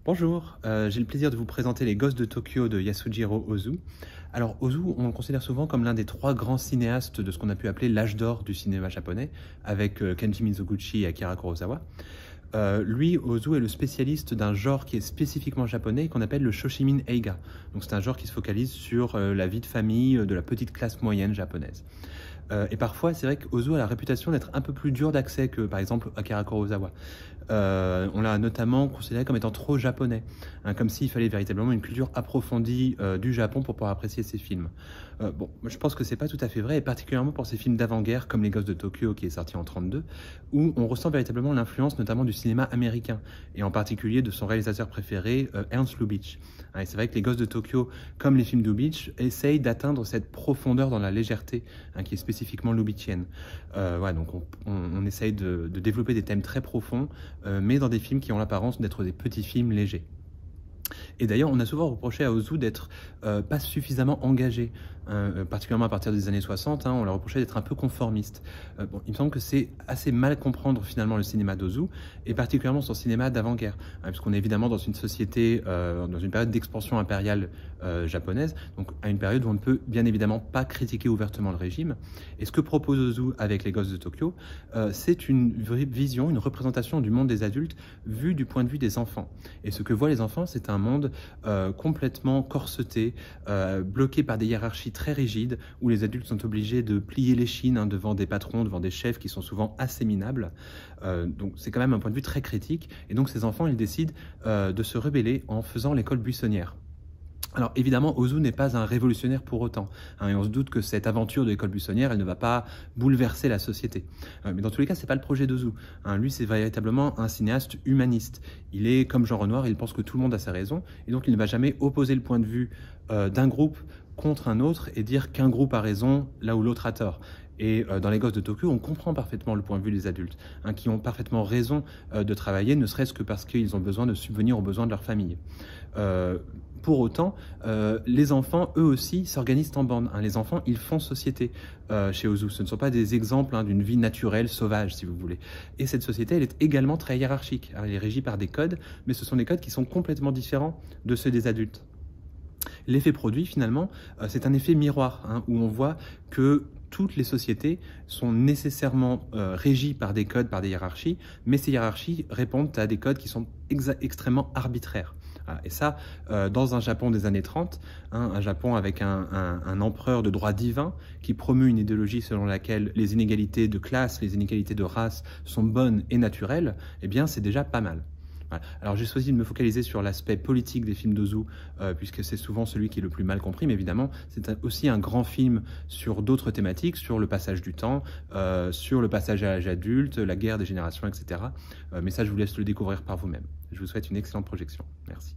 Bonjour, j'ai le plaisir de vous présenter Les Gosses de Tokyo de Yasujiro Ozu. Alors Ozu, on le considère souvent comme l'un des trois grands cinéastes de ce qu'on a pu appeler l'âge d'or du cinéma japonais, avec Kenji Mizoguchi et Akira Kurosawa. Lui, Ozu, est le spécialiste d'un genre qui est spécifiquement japonais, qu'on appelle le Shoshimin Eiga. Donc c'est un genre qui se focalise sur la vie de famille de la petite classe moyenne japonaise. Et parfois, c'est vrai qu'Ozu a la réputation d'être un peu plus dur d'accès que, par exemple, Akira Kurosawa. On l'a notamment considéré comme étant trop japonais, hein, comme s'il fallait véritablement une culture approfondie du Japon pour pouvoir apprécier ses films. Bon, je pense que c'est pas tout à fait vrai, et particulièrement pour ces films d'avant-guerre comme Les Gosses de Tokyo, qui est sorti en 1932, où on ressent véritablement l'influence notamment du cinéma américain, et en particulier de son réalisateur préféré, Ernst Lubitsch. Hein, et c'est vrai que Les Gosses de Tokyo, comme les films de Lubitsch, essayent d'atteindre cette profondeur dans la légèreté, hein, qui est spécifiquement lubitchienne. Ouais, donc on essaye de développer des thèmes très profonds, mais dans des films qui ont l'apparence d'être des petits films légers. Et d'ailleurs, on a souvent reproché à Ozu d'être pas suffisamment engagé, particulièrement à partir des années 60, hein, on leur reprochait d'être un peu conformiste. Bon, il me semble que c'est assez mal comprendre finalement le cinéma d'Ozu, et particulièrement son cinéma d'avant-guerre, hein, puisqu'on est évidemment dans une société, dans une période d'expansion impériale japonaise, donc à une période où on ne peut bien évidemment pas critiquer ouvertement le régime. Et ce que propose Ozu avec Les Gosses de Tokyo, c'est une vision, une représentation du monde des adultes vu du point de vue des enfants. Et ce que voient les enfants, c'est un monde complètement corseté, bloqué par des hiérarchies très rigides, où les adultes sont obligés de plier les chines, hein, devant des patrons, devant des chefs qui sont souvent assez minables. Donc c'est quand même un point de vue très critique. Et donc ces enfants, ils décident de se rebeller en faisant l'école buissonnière. Alors évidemment, Ozu n'est pas un révolutionnaire pour autant, hein, et on se doute que cette aventure de l'école buissonnière, elle ne va pas bouleverser la société. Mais dans tous les cas, c'est pas le projet d'Ozu. Hein, lui, c'est véritablement un cinéaste humaniste. Il est comme Jean Renoir, il pense que tout le monde a sa raison, et donc il ne va jamais opposer le point de vue d'un groupe contre un autre et dire qu'un groupe a raison là où l'autre a tort. Et dans Les Gosses de Tokyo, on comprend parfaitement le point de vue des adultes, hein, qui ont parfaitement raison de travailler, ne serait-ce que parce qu'ils ont besoin de subvenir aux besoins de leur famille. Pour autant, les enfants, eux aussi, s'organisent en bande. Hein. Les enfants, ils font société chez Ozu. Ce ne sont pas des exemples, hein, d'une vie naturelle, sauvage, si vous voulez. Et cette société, elle est également très hiérarchique. Elle est régie par des codes, mais ce sont des codes qui sont complètement différents de ceux des adultes. L'effet produit, finalement, c'est un effet miroir, hein, où on voit que toutes les sociétés sont nécessairement régies par des codes, par des hiérarchies, mais ces hiérarchies répondent à des codes qui sont extrêmement arbitraires. Et ça, dans un Japon des années 30, hein, un Japon avec un empereur de droit divin qui promeut une idéologie selon laquelle les inégalités de classe, les inégalités de race sont bonnes et naturelles, eh bien c'est déjà pas mal. Voilà. Alors j'ai choisi de me focaliser sur l'aspect politique des films d'Ozu, puisque c'est souvent celui qui est le plus mal compris, mais évidemment c'est aussi un grand film sur d'autres thématiques, sur le passage du temps, sur le passage à l'âge adulte, la guerre des générations, etc. Mais ça, je vous laisse le découvrir par vous-même. Je vous souhaite une excellente projection. Merci.